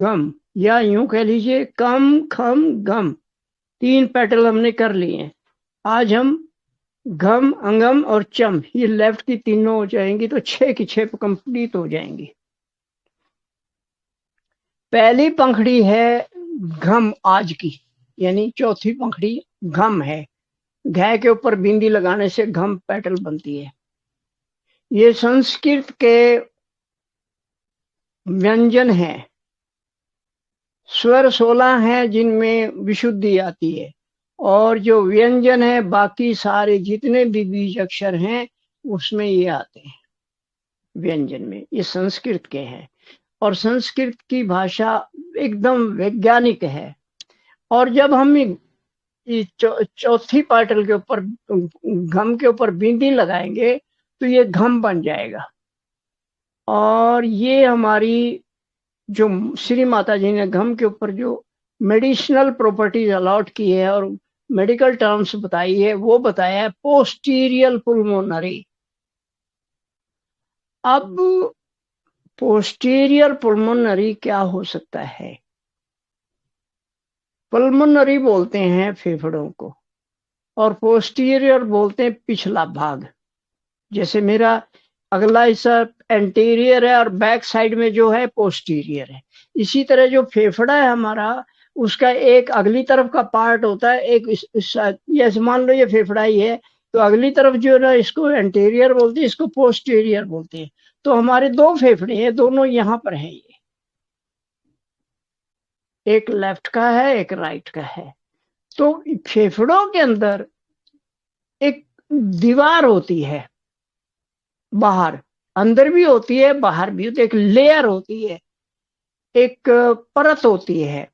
गम, या यूं कह लीजिए कम खम गम, 3 पेटल हमने कर लिए हैं। आज हम घम अंगम और चम, ये लेफ्ट की तीनों हो जाएंगी तो 6 की 6 कंप्लीट हो जाएंगी। पहली पंखड़ी है घम आज की, यानी चौथी पंखड़ी घम है। घ के ऊपर बिंदी लगाने से घम पेटल बनती है। ये संस्कृत के व्यंजन है। स्वर 16 हैं जिनमें विशुद्धि आती है, और जो व्यंजन है बाकी सारे जितने भी बीज अक्षर हैं उसमें ये आते हैं। व्यंजन में ये संस्कृत के हैं, और संस्कृत की भाषा एकदम वैज्ञानिक है। और जब हम ये चौथी पार्टल के ऊपर घम के ऊपर बिंदी लगाएंगे तो ये घम बन जाएगा। और ये हमारी जो श्री माता जी ने घम के ऊपर जो मेडिसिनल प्रॉपर्टीज अलॉट की है और मेडिकल टर्म्स बताई है, वो बताया है पोस्टीरियर पुल्मोनरी। अब पोस्टीरियर पुल्मोनरी क्या हो सकता है? पल्मोनरी बोलते हैं फेफड़ों को, और पोस्टीरियर बोलते हैं पिछला भाग। जैसे मेरा अगला हिस्सा एंटीरियर है और बैक साइड में जो है पोस्टीरियर है। इसी तरह जो फेफड़ा है हमारा, उसका एक अगली तरफ का पार्ट होता है, एक ये मान लो ये फेफड़ा ही है, तो अगली तरफ जो है ना, इसको एंटीरियर बोलते हैं, इसको पोस्टीरियर बोलते हैं। तो हमारे दो फेफड़े हैं, दोनों यहाँ पर है। ये एक लेफ्ट का है, एक राइट का है। तो फेफड़ों के अंदर एक दीवार होती है, बाहर, अंदर भी होती है बाहर भी होती है, एक लेयर होती है, एक परत होती है।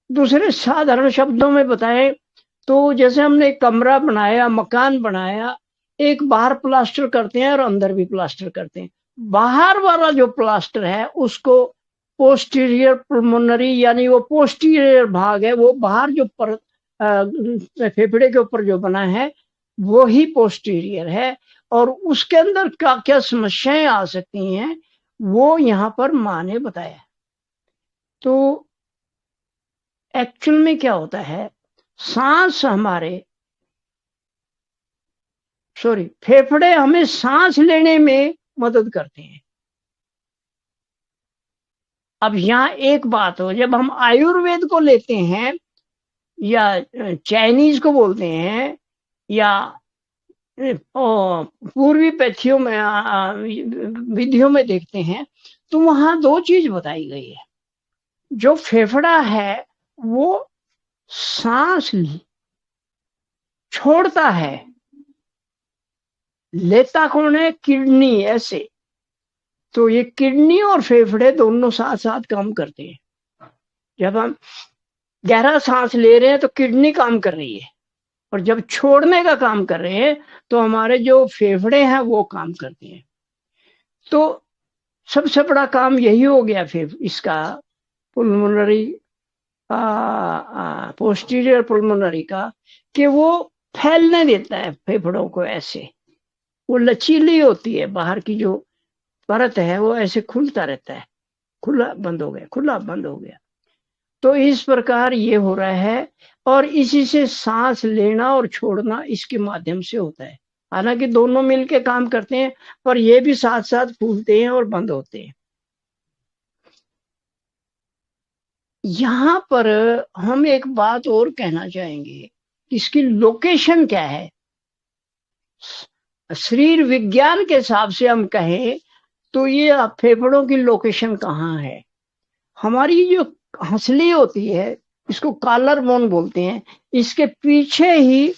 दूसरे साधारण शब्दों में बताएं तो जैसे हमने एक कमरा बनाया, मकान बनाया, एक बाहर प्लास्टर करते हैं और अंदर भी प्लास्टर करते हैं। बाहर वाला जो प्लास्टर है उसको पोस्टीरियर पुल्मोनरी, यानी वो पोस्टीरियर भाग है, वो बाहर जो परत फेफड़े के ऊपर जो बना है वो ही पोस्टीरियर है। और उसके अंदर क्या क्या समस्याएं आ सकती हैं वो यहाँ पर माँ ने बताया। तो एक्चुअल में क्या होता है, सांस हमारे, सॉरी, फेफड़े हमें सांस लेने में मदद करते हैं। अब यहाँ एक बात हो, जब हम आयुर्वेद को लेते हैं या चाइनीज को बोलते हैं या पूर्वी पैथियों में विधियों में देखते हैं, तो वहां दो चीज बताई गई है। जो फेफड़ा है वो सांस छोड़ता है, लेता कौन है? किडनी। ऐसे तो ये किडनी और फेफड़े दोनों साथ साथ काम करते हैं। जब हम गहरा सांस ले रहे हैं तो किडनी काम कर रही है, और जब छोड़ने का काम कर रहे हैं तो हमारे जो फेफड़े हैं वो काम करते हैं। तो सबसे बड़ा काम यही हो गया फिर इसका, पुल्मोनरी, पोस्टीरियर पुल्मोनरी का, कि वो फैलने देता है फेफड़ों को। ऐसे वो लचीली होती है, बाहर की जो परत है वो ऐसे खुलता रहता है, खुला बंद हो गया, खुला बंद हो गया। तो इस प्रकार ये हो रहा है, और इसी से सांस लेना और छोड़ना इसके माध्यम से होता है। हालांकि दोनों मिलके काम करते हैं, पर ये भी साथ साथ फूलते हैं और बंद होते हैं। यहाँ पर हम एक बात और कहना चाहेंगे, इसकी लोकेशन क्या है। शरीर विज्ञान के हिसाब से हम कहें तो ये फेफड़ों की लोकेशन कहाँ है। हमारी जो हंसली होती है, इसको कॉलर बोन बोलते हैं, इसके पीछे ही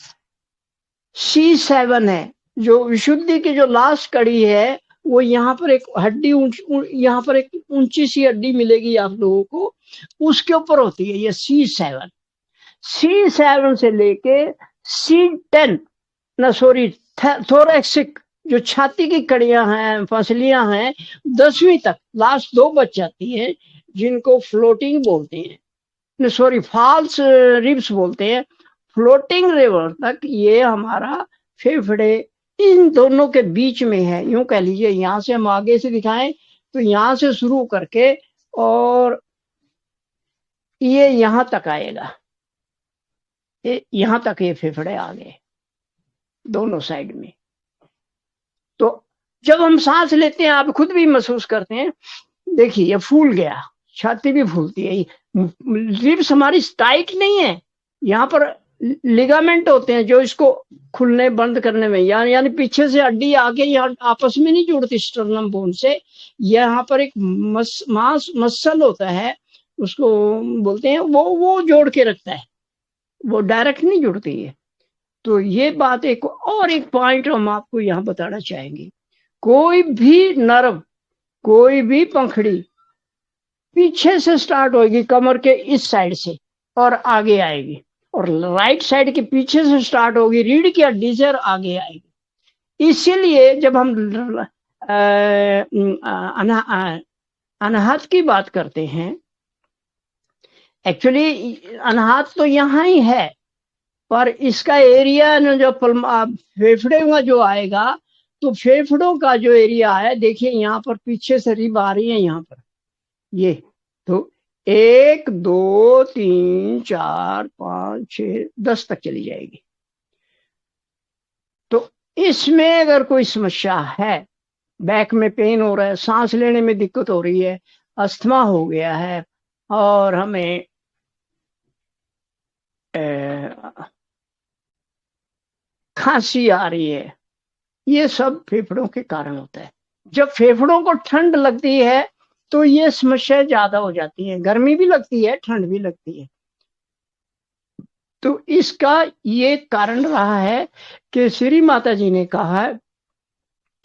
C7 है। जो विशुद्धि की जो लास्ट कड़ी है, वो यहाँ पर एक हड्डी यहाँ पर एक ऊंची सी हड्डी मिलेगी आप लोगों को, उसके ऊपर होती है ये C7। C7 से लेके C10, ना सॉरी, थोरेक्सिक, जो छाती की कड़ियां हैं, फसलियां हैं, 10वीं तक, लास्ट दो बच जाती है, जिनको फ्लोटिंग बोलते हैं, सॉरी फॉल्स रिब्स बोलते हैं। फ्लोटिंग रिवर तक ये हमारा फेफड़े इन दोनों के बीच में है। यूं कह लीजिए, यहाँ से हम आगे से दिखाएं तो यहाँ से शुरू करके और ये यहां तक आएगा, यहां तक ये फेफड़े आ गए दोनों साइड में। तो जब हम सांस लेते हैं, आप खुद भी महसूस करते हैं, देखिए ये फूल गया, छाती भी फूलती है, रिब्स हमारी टाइट नहीं है, यहाँ पर लिगामेंट होते हैं जो इसको खुलने बंद करने में, यानी पीछे से हड्डी आके यहाँ आपस में नहीं जुड़ती स्टर्नम बोन से, यहाँ पर एक मसल होता है, उसको बोलते हैं, वो जोड़ के रखता है, वो डायरेक्ट नहीं जुड़ती है। तो ये बात एक और एक पॉइंट हम आपको यहाँ बताना चाहेंगे, कोई भी नर्व, कोई भी पंखड़ी पीछे से स्टार्ट होगी कमर के इस साइड से और आगे आएगी, और राइट साइड के पीछे से स्टार्ट होगी रीढ़ की हड्डी से और आगे आएगी। इसीलिए जब हम अनाहत की बात करते हैं, एक्चुअली अनाहत तो यहाँ ही है, पर इसका एरिया जो फेफड़े में जो आएगा, तो फेफड़ों का जो एरिया है, देखिए यहाँ पर पीछे से रिब आ रही है यहाँ पर, ये तो 1 2 3 4 5 6 10 तक चली जाएगी। तो इसमें अगर कोई समस्या है, बैक में पेन हो रहा है, सांस लेने में दिक्कत हो रही है, अस्थमा हो गया है, और हमें खांसी आ रही है, ये सब फेफड़ों के कारण होता है। जब फेफड़ों को ठंड लगती है तो ये समस्या ज्यादा हो जाती है, गर्मी भी लगती है, ठंड भी लगती है। तो इसका ये कारण रहा है कि श्री माता जी ने कहा है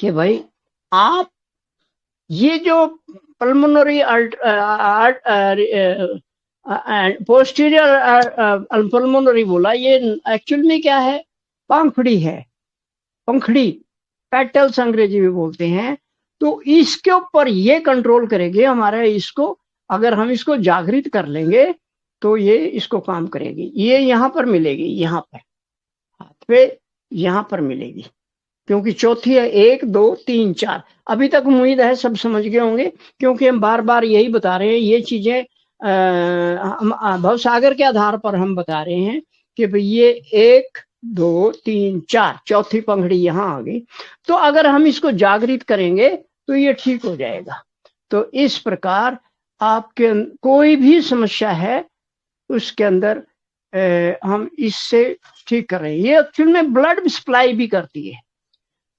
कि भाई आप ये जो पल्मोनरी पोस्टीरियर पल्मोनरी बोला, ये एक्चुअल में क्या है, पंखड़ी है, पंखड़ी पेटल्स अंग्रेजी में बोलते हैं। तो इसके ऊपर ये कंट्रोल करेंगे हमारा, इसको अगर हम इसको जागृत कर लेंगे तो ये इसको काम करेगी। ये यहाँ पर मिलेगी, यहाँ पर हाथ पे यहाँ पर मिलेगी, क्योंकि चौथी है 1 2 3 4। अभी तक उम्मीद है सब समझ गए होंगे, क्योंकि हम बार बार यही बता रहे हैं, ये चीजें भवसागर के आधार पर हम बता रहे हैं कि भाई ये 1 2 3 4 चौथी पंखड़ी यहाँ आ गई। तो अगर हम इसको जागृत करेंगे तो ये ठीक हो जाएगा। तो इस प्रकार आपके कोई भी समस्या है उसके अंदर हम इससे ठीक कर रहे हैं। ये एक्चुअल में ब्लड सप्लाई भी करती है,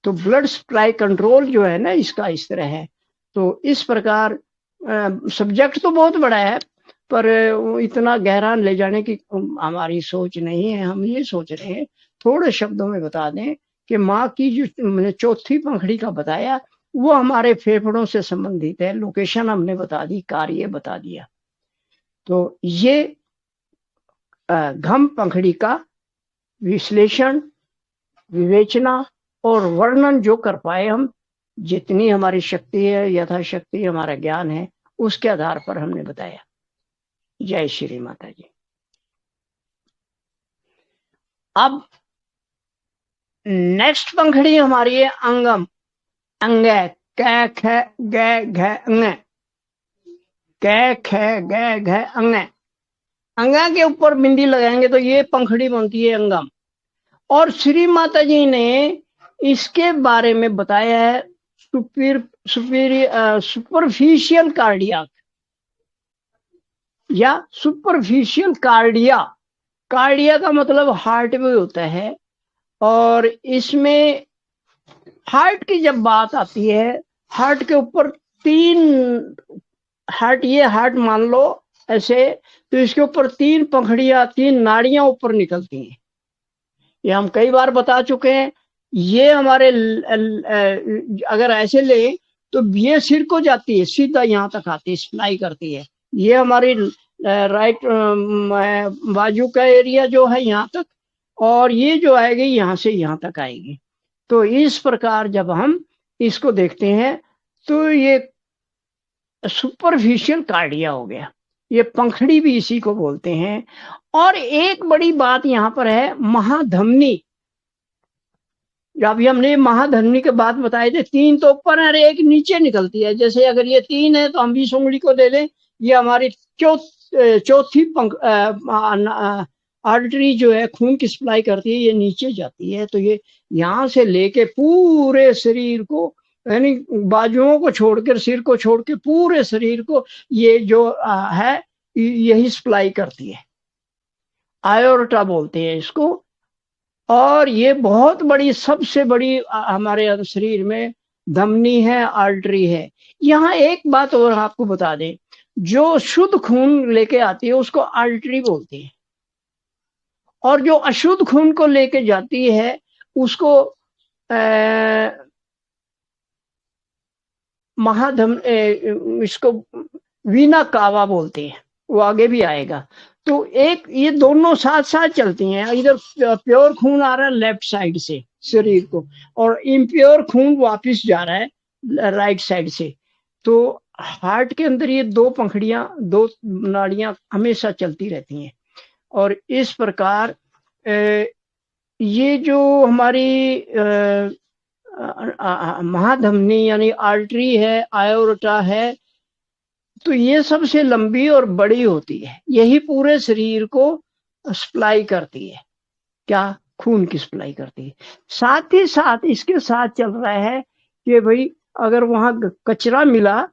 तो ब्लड सप्लाई कंट्रोल जो है ना, इसका इस तरह है। तो इस प्रकार सब्जेक्ट तो बहुत बड़ा है, पर इतना गहरा ले जाने की हमारी सोच नहीं है। हम ये सोच रहे हैं थोड़े शब्दों में बता दें कि माँ की जो मैंने चौथी पंखड़ी का बताया, वो हमारे फेफड़ों से संबंधित है। लोकेशन हमने बता दी, कार्य बता दिया। तो ये घम पंखड़ी का विश्लेषण, विवेचना और वर्णन जो कर पाए हम, जितनी हमारी शक्ति है, यथाशक्ति हमारा ज्ञान है, उसके आधार पर हमने बताया। जय श्री माता जी। अब नेक्स्ट पंखड़ी हमारी है अंगम, अंग, कै ख ग घ अंग, कै ख ग घ अंग। अंगा के ऊपर बिंदी लगाएंगे तो ये पंखड़ी बनती है अंगम। और श्री माता जी ने इसके बारे में बताया है सुपरफिशियल कार्डियक या सुपरफिशियल कार्डिया। कार्डिया का मतलब हार्ट में होता है, और इसमें हार्ट की जब बात आती है, हार्ट के ऊपर 3 हार्ट, ये हार्ट मान लो ऐसे, तो इसके ऊपर 3 पंखड़ियां, 3 नाड़ियां ऊपर निकलती हैं। ये हम कई बार बता चुके हैं। ये हमारे अगर ऐसे ले तो ये सिर को जाती है, सीधा यहाँ तक आती है, सप्लाई करती है। ये हमारी राइट बाजू का एरिया जो है यहाँ तक, और ये जो आएगी यहाँ से यहाँ तक आएगी। तो इस प्रकार जब हम इसको देखते हैं तो ये सुपरफिशियल कार्डिया हो गया। ये पंखड़ी भी इसी को बोलते हैं। और एक बड़ी बात यहाँ पर है, महाधमनी। अभी हमने महाधमनी के बात बताए थे, 3 तो ऊपर और 1 नीचे निकलती है। जैसे अगर ये 3 है तो हम 20 उंगली को ले लें, ये हमारी चौथी आर्टरी जो है खून की सप्लाई करती है, ये नीचे जाती है। तो ये यहाँ से लेके पूरे शरीर को, यानी बाजुओं को छोड़कर, सिर को छोड़ के पूरे शरीर को ये जो है यही सप्लाई करती है। आयोर्टा बोलते हैं इसको। और ये बहुत बड़ी, सबसे बड़ी हमारे शरीर में धमनी है, आर्टरी है। यहाँ एक बात और आपको बता दें, जो शुद्ध खून लेके आती है उसको आर्टरी बोलते हैं, और जो अशुद्ध खून को लेके जाती है उसको महाधम इसको वीना कावा बोलते हैं। वो आगे भी आएगा। तो एक ये दोनों साथ साथ चलती हैं। इधर प्योर खून आ रहा है लेफ्ट साइड से शरीर को, और इम्प्योर खून वापस जा रहा है राइट साइड से। तो हार्ट के अंदर ये दो पंखड़ियां, दो नाड़ियां हमेशा चलती रहती हैं। और इस प्रकार ये जो हमारी महाधमनी यानी आर्टरी है, आयोर्टा है, तो ये सबसे लंबी और बड़ी होती है। यही पूरे शरीर को सप्लाई करती है। क्या? खून की सप्लाई करती है। साथ ही साथ इसके साथ चल रहा है कि भाई अगर वहां कचरा मिला,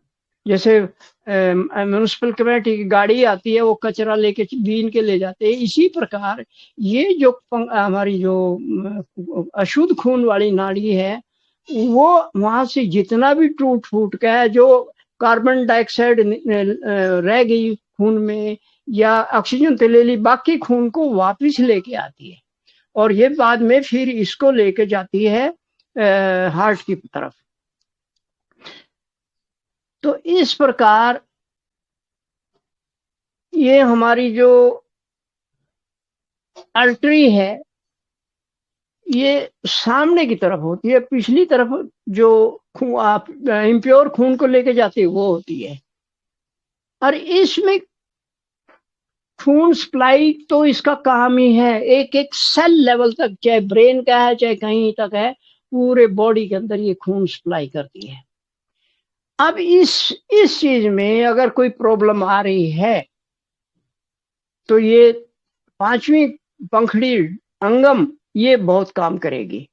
जैसे म्यूनिसिपल कमेटी की गाड़ी आती है, वो कचरा लेके बीन के ले जाते हैं, इसी प्रकार ये जो हमारी जो अशुद्ध खून वाली नाड़ी है, वो वहां से जितना भी टूट फूट का है, जो कार्बन डाइऑक्साइड रह गई खून में या ऑक्सीजन तो ले ली, बाकी खून को वापस लेके आती है। और ये बाद में फिर इसको लेके जाती है हार्ट की तरफ। तो इस प्रकार ये हमारी जो आर्टरी है ये सामने की तरफ होती है, पिछली तरफ जो आप इम्प्योर खून को लेके जाती है वो होती है। और इसमें खून सप्लाई तो इसका काम ही है, एक एक सेल लेवल तक, चाहे ब्रेन का है चाहे कहीं तक है, पूरे बॉडी के अंदर ये खून सप्लाई करती है। अब इस चीज में अगर कोई प्रॉब्लम आ रही है तो ये पांचवी पंखड़ी अंगम ये बहुत काम करेगी।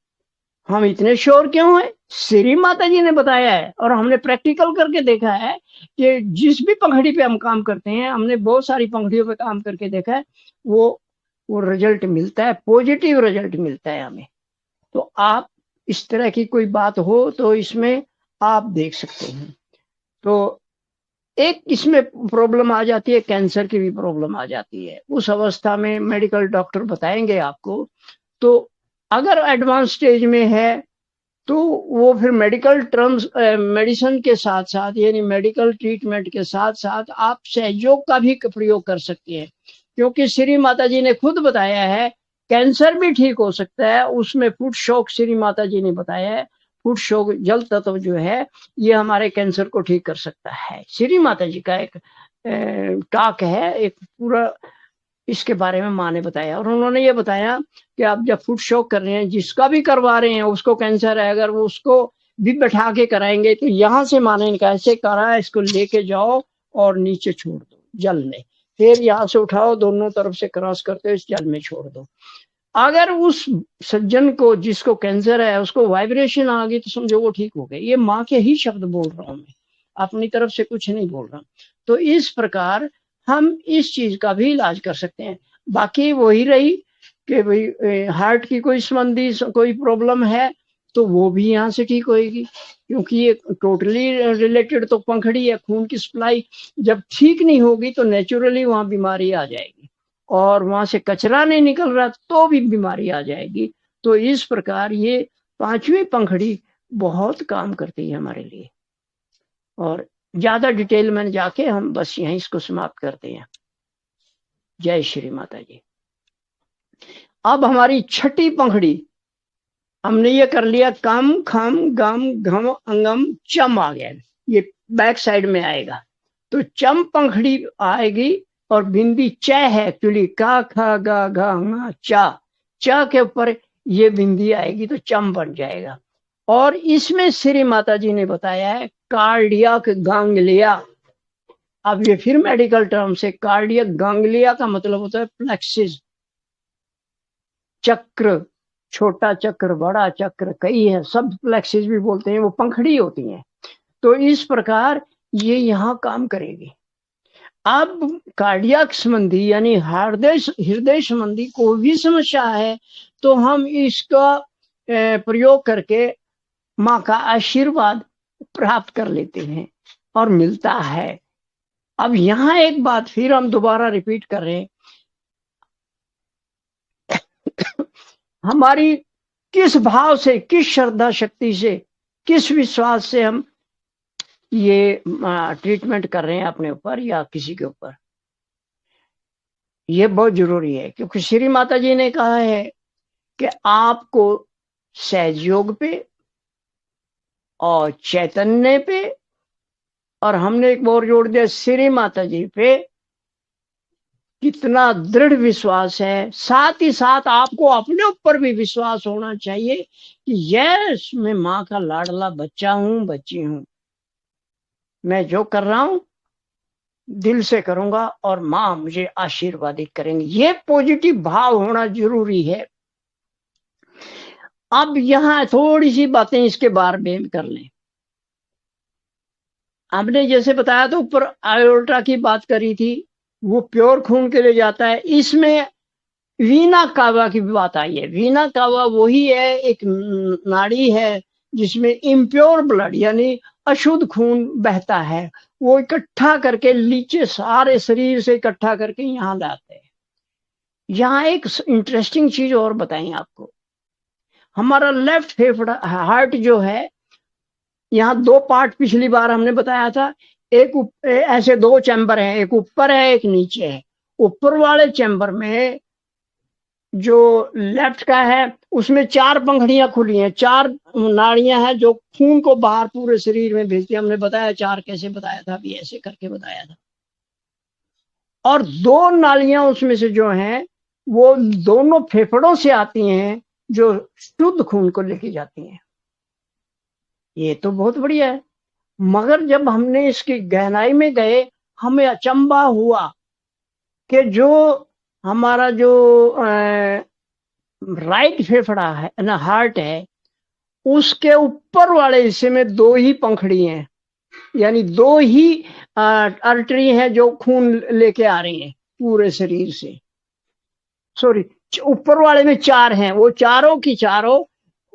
हम इतने श्योर क्यों हैं? श्री माता जी ने बताया है और हमने प्रैक्टिकल करके देखा है कि जिस भी पंखड़ी पे हम काम करते हैं, हमने बहुत सारी पंखड़ियों पे काम करके देखा है, वो रिजल्ट मिलता है, पॉजिटिव रिजल्ट मिलता है हमें। तो आप इस तरह की कोई बात हो तो इसमें आप देख सकते हैं। तो एक इसमें प्रॉब्लम आ जाती है, कैंसर की भी प्रॉब्लम आ जाती है। उस अवस्था में मेडिकल डॉक्टर बताएंगे आपको। तो अगर एडवांस स्टेज में है तो वो फिर मेडिकल टर्म्स, मेडिसिन के साथ साथ, यानी मेडिकल ट्रीटमेंट के साथ साथ आप सहयोग का भी प्रयोग कर सकते हैं। क्योंकि श्री माता जी ने खुद बताया है कैंसर भी ठीक हो सकता है। उसमें फुट शॉक श्री माता जी ने बताया है, फुट शॉक जल तत्व जो है ये हमारे कैंसर को ठीक कर सकता है। श्री माता जी का एक टॉक है, एक पूरा इसके बारे में माँ ने बताया। और उन्होंने ये बताया कि आप जब फुट शॉक कर रहे हैं, जिसका भी करवा रहे हैं, उसको कैंसर है, अगर वो उसको भी बैठा के कराएंगे तो यहाँ से माँ ने कैसे करा, इसको लेके जाओ और नीचे छोड़ दो जल में, फिर यहाँ से उठाओ, दोनों तरफ से क्रॉस करते हुए इस जल में छोड़ दो। अगर उस सज्जन को जिसको कैंसर है उसको वाइब्रेशन आ गई तो समझो वो ठीक हो गए। ये माँ के ही शब्द बोल रहा हूं मैं, अपनी तरफ से कुछ नहीं बोल रहा। तो इस प्रकार हम इस चीज का भी इलाज कर सकते हैं। बाकी वही रही कि भाई हार्ट की कोई संबंधी कोई प्रॉब्लम है तो वो भी यहाँ से ठीक होएगी, क्योंकि ये टोटली रिलेटेड तो पंखड़ी है। खून की सप्लाई जब ठीक नहीं होगी तो नेचुरली वहां बीमारी आ जाएगी, और वहां से कचरा नहीं निकल रहा तो भी बीमारी आ जाएगी। तो इस प्रकार ये पांचवी पंखड़ी बहुत काम करती है हमारे लिए। और ज्यादा डिटेल में जाके हम बस यहीं इसको समाप्त करते हैं। जय श्री माता जी। अब हमारी छठी पंखड़ी हमने ये कर लिया, कम खम गम घम अंगम चम आ गया, ये बैक साइड में आएगा। तो चम पंखड़ी आएगी और बिंदी च है एक्चुअली, का खा गा घा चा, चा के ऊपर ये बिंदी आएगी तो चम बन जाएगा। और इसमें श्री माता जी ने बताया है कार्डियक गांग्लिया, अब ये फिर मेडिकल टर्म से, कार्डियक गांग्लिया का मतलब होता है प्लेक्सिस, चक्र, छोटा चक्र, बड़ा चक्र, कई है, सब प्लेक्सिस भी बोलते हैं, वो पंखड़ी होती हैं। तो इस प्रकार ये यहाँ काम करेगी। अब कार्डियक संबंधी यानी हृदय संबंधी कोई भी समस्या है तो हम इसका प्रयोग करके माँ का आशीर्वाद प्राप्त कर लेते हैं और मिलता है। अब यहाँ एक बात फिर हम दोबारा रिपीट कर रहे हैं, हमारी किस भाव से, किस श्रद्धा शक्ति से, किस विश्वास से हम ये ट्रीटमेंट कर रहे हैं अपने ऊपर या किसी के ऊपर, ये बहुत जरूरी है। क्योंकि श्री माता जी ने कहा है कि आपको सहयोग पे और चैतन्य पे, और हमने एक और जोड़ दिया श्री माता जी पे कितना दृढ़ विश्वास है, साथ ही साथ आपको अपने ऊपर भी विश्वास होना चाहिए कि यस मैं माँ का लाडला बच्चा हूं, बच्ची हूं, मैं जो कर रहा हूं दिल से करूंगा और माँ मुझे आशीर्वादित करेंगे। ये पॉजिटिव भाव होना जरूरी है। अब यहाँ थोड़ी सी बातें इसके बारे में कर लें। हमने जैसे बताया तो ऊपर आयोटा की बात करी थी, वो प्योर खून के लिए जाता है। इसमें वीना कावा की भी बात आई है। वीना कावा वही है, एक नाड़ी है जिसमें इम्प्योर ब्लड यानी अशुद्ध खून बहता है, वो इकट्ठा करके नीचे सारे शरीर से इकट्ठा करके यहाँ लाते हैं। यहाँ एक इंटरेस्टिंग चीज और बताएं आपको, हमारा लेफ्ट फेफड़ा हार्ट जो है, यहाँ दो पार्ट पिछली बार हमने बताया था, एक ऐसे दो चैम्बर हैं, एक ऊपर है एक नीचे है। ऊपर वाले चैम्बर में जो लेफ्ट का है उसमें चार पंखड़ियां खुली हैं, चार नाड़ियां हैं जो खून को बाहर पूरे शरीर में भेजती है। हमने बताया चार कैसे बताया था, अभी ऐसे करके बताया था। और दो नालियां उसमें से जो हैं वो दोनों फेफड़ों से आती हैं जो शुद्ध खून को लेके जाती हैं। ये तो बहुत बढ़िया है, मगर जब हमने इसकी गहराई में गए हमें अचंभा हुआ कि जो हमारा जो राइट फेफड़ा है ना, हार्ट है, उसके ऊपर वाले हिस्से में दो ही पंखड़ी हैं, यानी दो ही आर्टरी हैं जो खून लेके आ रही हैं पूरे शरीर से। सॉरी, ऊपर वाले में चार हैं, वो चारों की चारों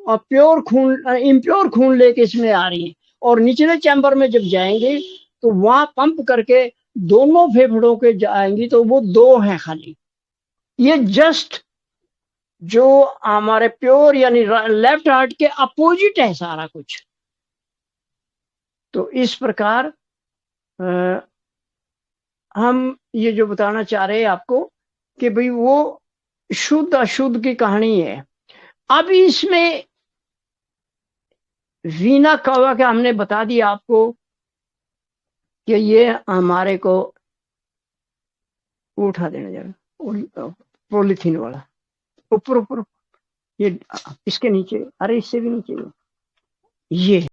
प्योर खून, इम्प्योर खून लेके इसमें आ रही हैं। और निचले चैम्बर में जब जाएंगे तो वहां पंप करके दोनों फेफड़ों के जाएंगी तो वो दो हैं खाली। ये जस्ट जो हमारे प्योर यानी लेफ्ट हार्ट के अपोजिट है सारा कुछ। तो इस प्रकार हम ये जो बताना चाह रहे हैं आपको कि भाई वो शुद्ध अशुद्ध की कहानी है। अब इसमें वीना कवा का हमने बता दिया आपको कि ये हमारे को उठा देना जरा, पॉलिथीन वाला ऊपर ऊपर, ये इसके नीचे, अरे इससे भी नीचे ये